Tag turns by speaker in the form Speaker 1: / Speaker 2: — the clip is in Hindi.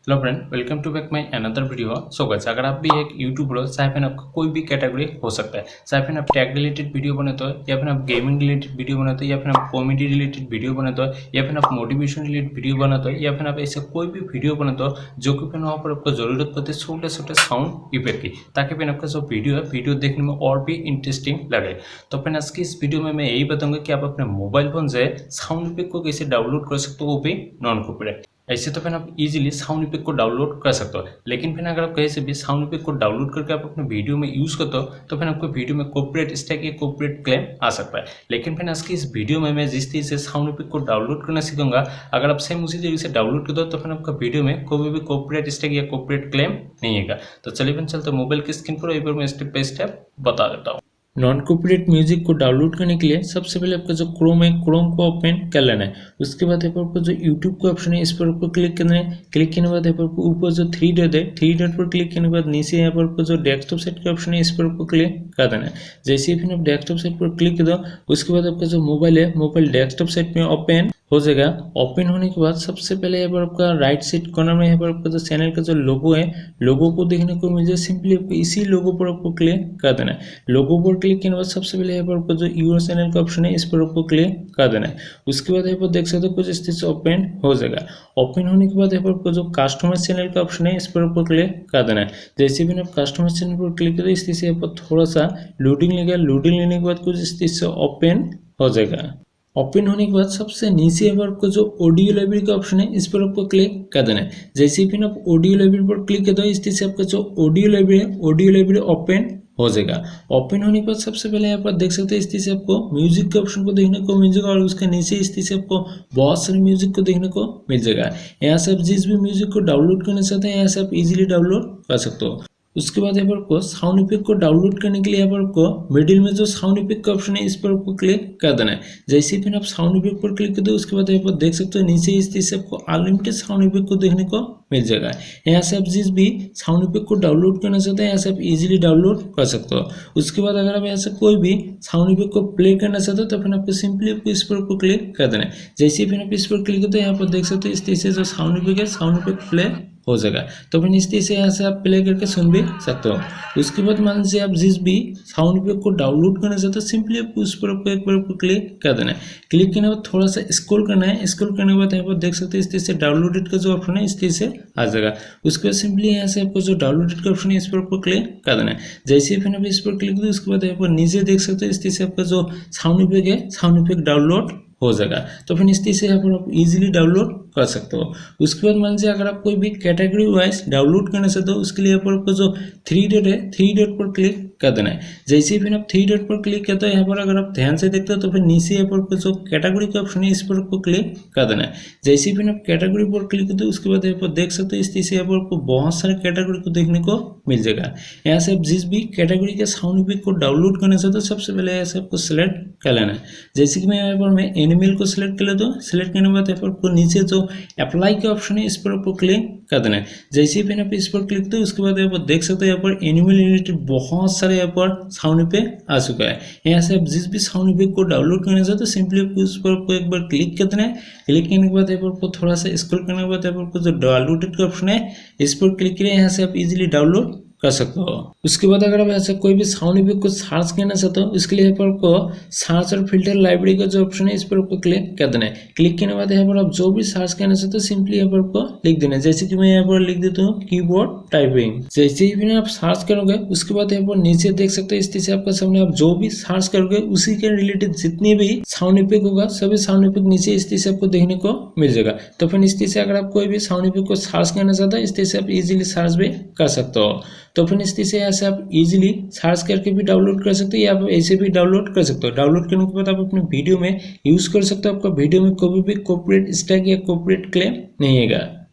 Speaker 1: Hello friend, welcome to back my another video. So guys, अगर आप भी एक यूट्यूबर हो, चाहे फिर आपका कोई भी कैटेगरी हो सकता है, चाहे फिर आप टैग रिलेटेड वीडियो बनाते हो या फिर आप गेमिंग रिलेटेड वीडियो बनाते हो या फिर आप कॉमेडी रिलेटेड वीडियो बनाते हो या फिर आप मोटिवेशन रिलेटेड वीडियो बनाते हो या फिर आप ऐसे कोई भी वीडियो बनाते हो जो कि फिर वहाँ पर आपको ज़रूरत पड़ती है छोटे छोटे साउंड इफेक्ट की, ताकि फिर आपका जो वीडियो है वीडियो देखने में और भी इंटरेस्टिंग लगे। तो फिर आज की इस वीडियो में मैं यही बताऊंगा कि आप अपने मोबाइल फोन से साउंड इफेक्ट को कैसे डाउनलोड कर सकते हो, वो भी नॉन कॉपीराइट। ऐसे तो फिर आप इजीली साउंड इफेक्ट को डाउनलोड कर सकते हो, लेकिन फिर अगर आप कहीं से भी साउंड इफेक्ट को डाउनलोड करके आप अपने वीडियो में यूज़ करते हो तो फिर आपको वीडियो में कॉपीराइट स्ट्राइक या कॉपीराइट क्लेम आ सकता है। लेकिन फिर आज की इस वीडियो में मैं जिस तरीके से साउंड इफेक्ट को डाउनलोड करना सीखूंगा, अगर आप सेम उसी तरीके से डाउनलोड कर दो तो फिर आपका वीडियो में कोई भी कॉपीराइट स्ट्राइक या कॉपीराइट क्लेम नहीं आएगा। तो चलिए फिर चलते मोबाइल की स्क्रीन पर एक बार मैं स्टेप बाय स्टेप बता देता हूँ। नॉन कॉपीराइट म्यूजिक को डाउनलोड करने के लिए सबसे पहले आपका जो क्रोम है, क्रोम को ओपन कर लेना है। उसके बाद यहाँ पर आपको जो यूट्यूब का ऑप्शन है इस पर आपको क्लिक करना है। क्लिक करने के बाद यहाँ पर आपको ऊपर जो थ्री डॉट है, थ्री डॉट पर क्लिक करने के बाद नीचे यहाँ पर आपको जो डेस्कटॉप सेट का ऑप्शन है इस पर आपको क्लिक कर देना है। जैसे ही फिर आप डेस्कटॉप सेट पर क्लिक कर दो, उसके बाद आपका जो मोबाइल है, मोबाइल डेस्कटॉप सेट में ओपन हो जाएगा। ओपन होने के बाद सबसे पहले यहाँ पर आपका राइट साइड कॉर्नर में यहाँ पर आपका जो चैनल का जो लोगो है, लोगो को देखने को मिल जाए। सिंपली आपको इसी लोगो पर आपको क्लिक कर देना है। लोगो पर क्लिक करने के बाद सबसे पहले यहाँ पर आपको जो यूर चैनल का ऑप्शन है इस पर आपको क्लिक कर देना है। उसके बाद यहाँ पर देख सकते हो कुछ इस तरह से ओपन हो जाएगा। ओपन होने के बाद यहाँ पर आपको जो कस्टमर चैनल का ऑप्शन है इस पर आपको क्लिक कर देना है। जैसे भी आप कस्टमर चैनल पर क्लिक करें इस तरह से यहाँ पर थोड़ा सा लोडिंग लेगा। लोडिंग लेने के बाद कुछ इस तरह से ओपन हो जाएगा। ओपन होने के बाद सबसे नीचे यहाँ पर आपको जो ऑडियो लाइब्रेरी का ऑप्शन है इस पर आपको क्लिक कर देना है। जैसे ही आप ऑडियो लाइब्रेरी पर क्लिक कर दो इस तरह से आपका जो ऑडियो लाइब्रेरी है, ऑडियो लाइब्रेरी ओपन हो जाएगा। ओपन होने के बाद सबसे पहले यहाँ पर देख सकते हैं इस तरह से आपको म्यूजिक के ऑप्शन को देखने को मिल जाएगा और उसके नीचे इस तरह से आपको बहुत सारे म्यूजिक को देखने को मिल जाएगा। यहाँ से आप जिस भी म्यूजिक को डाउनलोड करना चाहते हैं यहाँ से आप इजीली डाउनलोड कर सकते हो। उसके बाद यहाँ पर आपको साउंड इफेक्ट को डाउनलोड करने के लिए यहाँ पर आपको मिडिल में जो साउंड इफेक्ट का ऑप्शन है इस पर आपको क्लिक कर देना है। जैसे ही फिर आप साउंड इफेक्ट पर क्लिक कर दो उसके बाद यहाँ पर देख सकते हो नीचे इस तरह से आपको अनलिमिटेड साउंड इफेक्ट को देखने को मिल जाएगा। यहाँ से आप जिस भी साउंड इफेक्ट को डाउनलोड करना चाहते हैं यहाँ से आप इजीली डाउनलोड कर सकते हो। उसके बाद अगर आप यहाँ से कोई भी साउंड इफेक्ट को प्ले करना चाहते हो तो फिर आपको सिंपली आपको इस पर आपको क्लिक कर देना है। जैसे ही फिर आप इस पर क्लिक करते हो यहाँ पर देख सकते हो इस तरह से जो साउंड इफेक्ट है, साउंड इफेक्ट प्ले हो जाएगा। तो फिर इस तरह से यहाँ से आप प्ले करके सुन भी सकते हो। उसके बाद मान लीजिए आप जिस भी साउंड इफेक्ट को डाउनलोड करना चाहते हो सिंपली आपको उस पर आपको एक बार आपको क्लिक कर देना है। क्लिक करने के बाद थोड़ा सा स्क्रॉल करना है। स्क्रॉल करने के बाद यहाँ पर देख सकते हैं इस तरह से डाउनलोडेड का जो ऑप्शन है इस तरह से आ जाएगा। उसके बाद सिंपली यहाँ से आपको जो डाउनलोडेड का ऑप्शन है इस पर आपको क्लिक कर देना है। जैसे ही फिर आप इस पर क्लिक करें उसके बाद यहाँ पर नीचे देख सकते हो इस तरह से आपका जो साउंड इफेक्ट है, साउंड इफेक्ट डाउनलोड हो जाएगा। तो फिर इस तरह से यहाँ पर आप इजीली डाउनलोड कर सकते हो। उसके बाद मान लीजिए अगर आप कोई भी कैटेगरी वाइज डाउनलोड करना चाहते हो उसके लिए यहाँ पर आपको जो थ्री डॉट है, थ्री डॉट पर क्लिक कर देना है। जैसे ही फिर आप थ्री डॉट पर क्लिक करते हो यहाँ पर अगर आप ध्यान से देखते हो तो फिर नीचे यहाँ पर जो कैटेगरी का ऑप्शन है इस पर आपको क्लिक कर देना है। जैसे ही फिर आप कैटेगरी पर क्लिक करते हो उसके बाद यहाँ पर देख सकते हो इस तरह से यहाँ पर आपको बहुत सारे कैटेगरी को देखने को मिल जाएगा। यहाँ से आप जिस भी कैटेगरी के साउंड इफेक्ट को डाउनलोड करना चाहते हो सबसे पहले यहाँ से आपको सिलेक्ट कर लेना है। जैसे कि मैं यहाँ पर मैं एनिमल को सिलेक्ट कर लेता हूँ। सिलेक्ट करने के बाद यहाँ पर आपको नीचे जो अप्लाई का ऑप्शन है इस पर आपको क्लिक कर देना है। जैसे ही फिर आप इस पर क्लिक करते हो उसके बाद यहाँ पर देख सकते हो यहाँ पर एनिमल रिलेटेड बहुत सारे यहाँ पर साउंड इफेक्ट आ चुका है। यहाँ से आप जिस भी साउंड इफेक्ट को डाउनलोड करना चाहते हो सिंपली आपको उस पर आपको एक बार क्लिक कर देना है। क्लिक करने के बाद यहाँ पर आपको थोड़ा सा स्क्रॉल करने के बाद यहाँ पर आपको जो डाउनलोडेड का ऑप्शन है इस पर क्लिक करें। यहाँ से आप इजीली डाउनलोड कर सकते हो। उसके बाद अगर आप ऐसा कोई भी साउंड इफेक्ट को सर्च करना चाहते हो इसके लिए यहाँ पर आपको सर्च और फिल्टर लाइब्रेरी का जो ऑप्शन है इस पर आपको क्लिक कर देना है। क्लिक करने के बाद यहाँ पर आप जो भी सर्च करना चाहते हो सिंपली यहाँ पर आपको लिख देना है। जैसे कि मैं यहाँ पर लिख देता हूँ कीबोर्ड टाइपिंग। जैसे ही भी आप सर्च करोगे उसके बाद यहाँ पर नीचे देख सकते हो इस तरह से आपका सामने आप जो भी सर्च करोगे उसी के रिलेटेड जितने भी साउंड इफेक्ट होगा सभी साउंड इफेक्ट नीचे इस तरह से आपको देखने को मिल जाएगा। तो फिर इस तरह से अगर आप कोई भी साउंड इफेक्ट को सर्च करना चाहते हो इस तरह से आप इजीली सर्च भी कर सकते हो। तो फिर इस तरह से ऐसे आप इजीली सर्च करके भी डाउनलोड कर सकते हो या आप ऐसे भी डाउनलोड कर सकते हो। डाउनलोड करने के बाद आप अपने वीडियो में यूज कर सकते हो। आपका वीडियो में कभी भी कॉपीराइट स्ट्राइक या कॉपीराइट क्लेम नहीं आएगा।